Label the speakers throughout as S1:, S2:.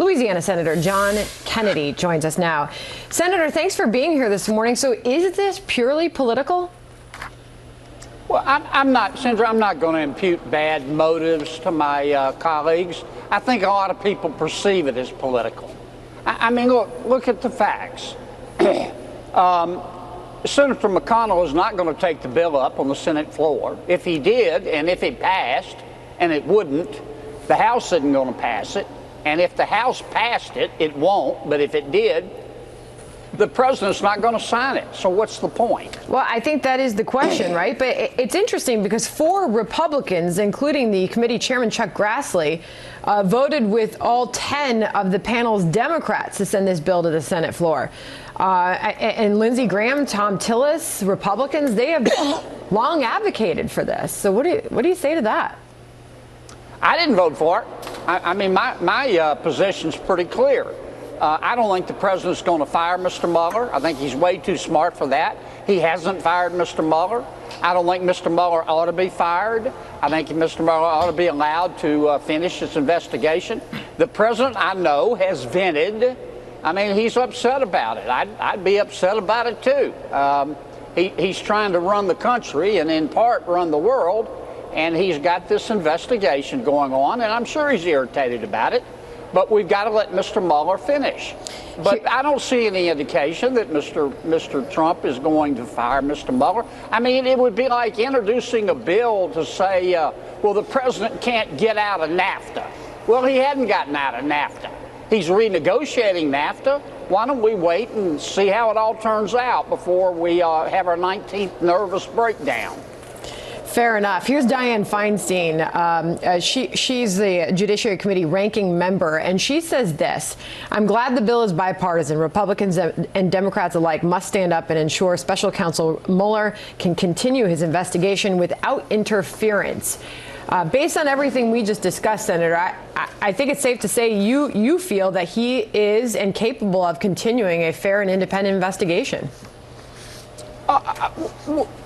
S1: Louisiana Senator John Kennedy joins us now. Senator, thanks for being here this morning. So is this purely political?
S2: Well, I'm not, Senator, I'm not going to impute bad motives to my colleagues. I think a lot of people perceive it as political. I mean, look at the facts. Senator McConnell is not going to take the bill up on the Senate floor. If he did, and if it passed, and it wouldn't, the House isn't going to pass it. And if the House passed it, it won't. But if it did, the president's not going to sign it. So what's the point?
S1: Well, I think that is the question, right? But it's interesting because 4 Republicans, including the committee chairman Chuck Grassley, voted with all 10 of the panel's Democrats to send this bill to the Senate floor. And Lindsey Graham, Tom Tillis, Republicans, they have long advocated for this. So what do you say to that?
S2: I didn't vote for it. I mean, my position's pretty clear. I don't think the president's going to fire Mr. Mueller. I think he's way too smart for that. He hasn't fired Mr. Mueller. I don't think Mr. Mueller ought to be fired. I think Mr. Mueller ought to be allowed to finish his investigation. The president, I know, has vented. I mean, he's upset about it. I'd be upset about it, too. He's trying to run the country and, in part, run the world. And he's got this investigation going on, and I'm sure he's irritated about it. But we've got to let Mr. Mueller finish. But I don't see any indication that Mr. Trump is going to fire Mr. Mueller. I mean, it would be like introducing a bill to say, well, the president can't get out of NAFTA. Well, he hadn't gotten out of NAFTA. He's renegotiating NAFTA. Why don't we wait and see how it all turns out before we have our 19th nervous breakdown?
S1: Fair enough. Here's Dianne Feinstein. She's the Judiciary Committee ranking member, and she says this: I'm glad the bill is bipartisan. Republicans and Democrats alike must stand up and ensure Special Counsel Mueller can continue his investigation without interference. Based on everything we just discussed, Senator, I think it's safe to say you feel that he is and capable of continuing a fair and independent investigation.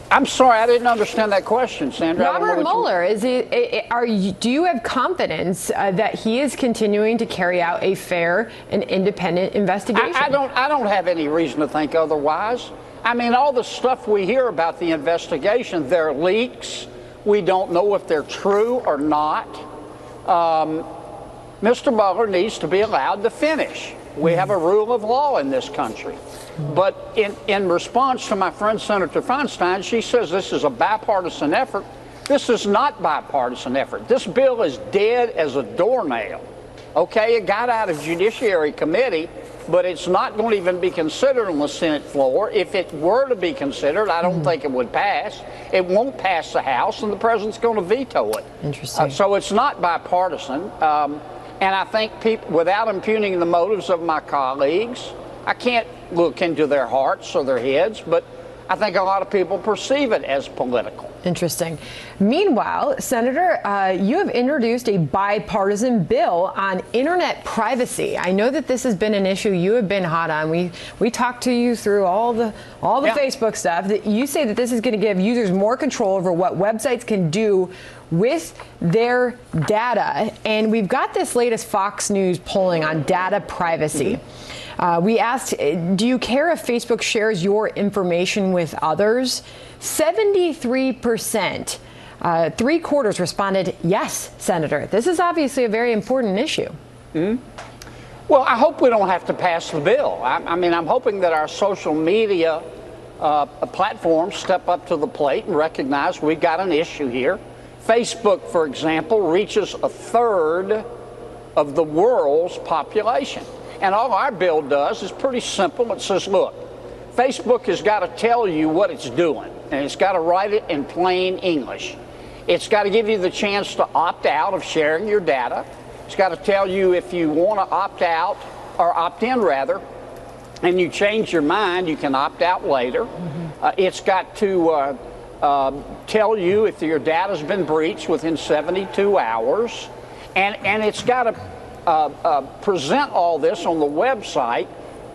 S2: I'm sorry, I didn't understand that question, Sandra.
S1: Robert Mueller, do you have confidence that he is continuing to carry out a fair and independent investigation?
S2: I don't have any reason to think otherwise. I mean, all the stuff we hear about the investigation, they're leaks. We don't know if they're true or not. Mr. Mueller needs to be allowed to finish. We have a rule of law in this country. But in response to my friend Senator Feinstein, she says this is a bipartisan effort. This is not bipartisan effort. This bill is dead as a doornail. Okay, it got out of Judiciary Committee, but it's not going to even be considered on the Senate floor. If it were to be considered, I don't think it would pass. It won't pass the House, and the president's going to veto it.
S1: Interesting.
S2: So it's not bipartisan. And I think people, without impugning the motives of my colleagues, I can't look into their hearts or their heads, but I think a lot of people perceive it as political.
S1: Interesting. Meanwhile, Senator, you have introduced a bipartisan bill on internet privacy. I know that this has been an issue you have been hot on. We talked to you through all the Facebook stuff. That you say that this is going to give users more control over what websites can do with their data. And we've got this latest Fox News polling on data privacy. We asked, do you care if Facebook shares your information with others? 73%, 3/4 responded, yes, Senator. This is obviously a very important issue.
S2: Well, I hope we don't have to pass the bill. I mean, I'm hoping that our social media platforms step up to the plate and recognize we've got an issue here. Facebook, for example, reaches 1/3 of the world's population. And all our bill does is pretty simple. It says, look, Facebook has got to tell you what it's doing, and it's got to write it in plain English. It's got to give you the chance to opt out of sharing your data. It's got to tell you if you want to opt out, or opt in rather, and you change your mind, you can opt out later. It's got to tell you if your data's been breached within 72 hours. And it's got to present all this on the website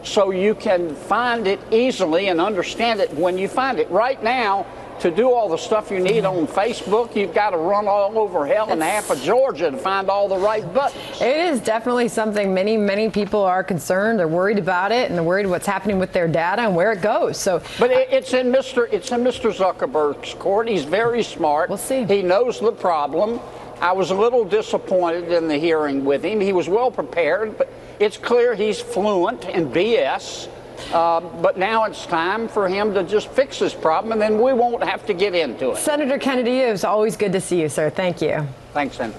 S2: so you can find it easily and understand it when you find it. Right now, to do all the stuff you need on Facebook, you've got to run all over hell and half of Georgia to find all the right buttons.
S1: It is definitely something many people are concerned. They're worried about it, and they're worried what's happening with their data and where it goes. So,
S2: but it's in Mr. Zuckerberg's court. He's very smart.
S1: We'll see.
S2: He knows the problem. I was a little disappointed in the hearing with him. He was well prepared, but it's clear he's fluent in BS. But now it's time for him to just fix this problem, and then we won't have to get into it.
S1: Senator Kennedy, it was always good to see you, sir. Thank you.
S2: Thanks, Senator.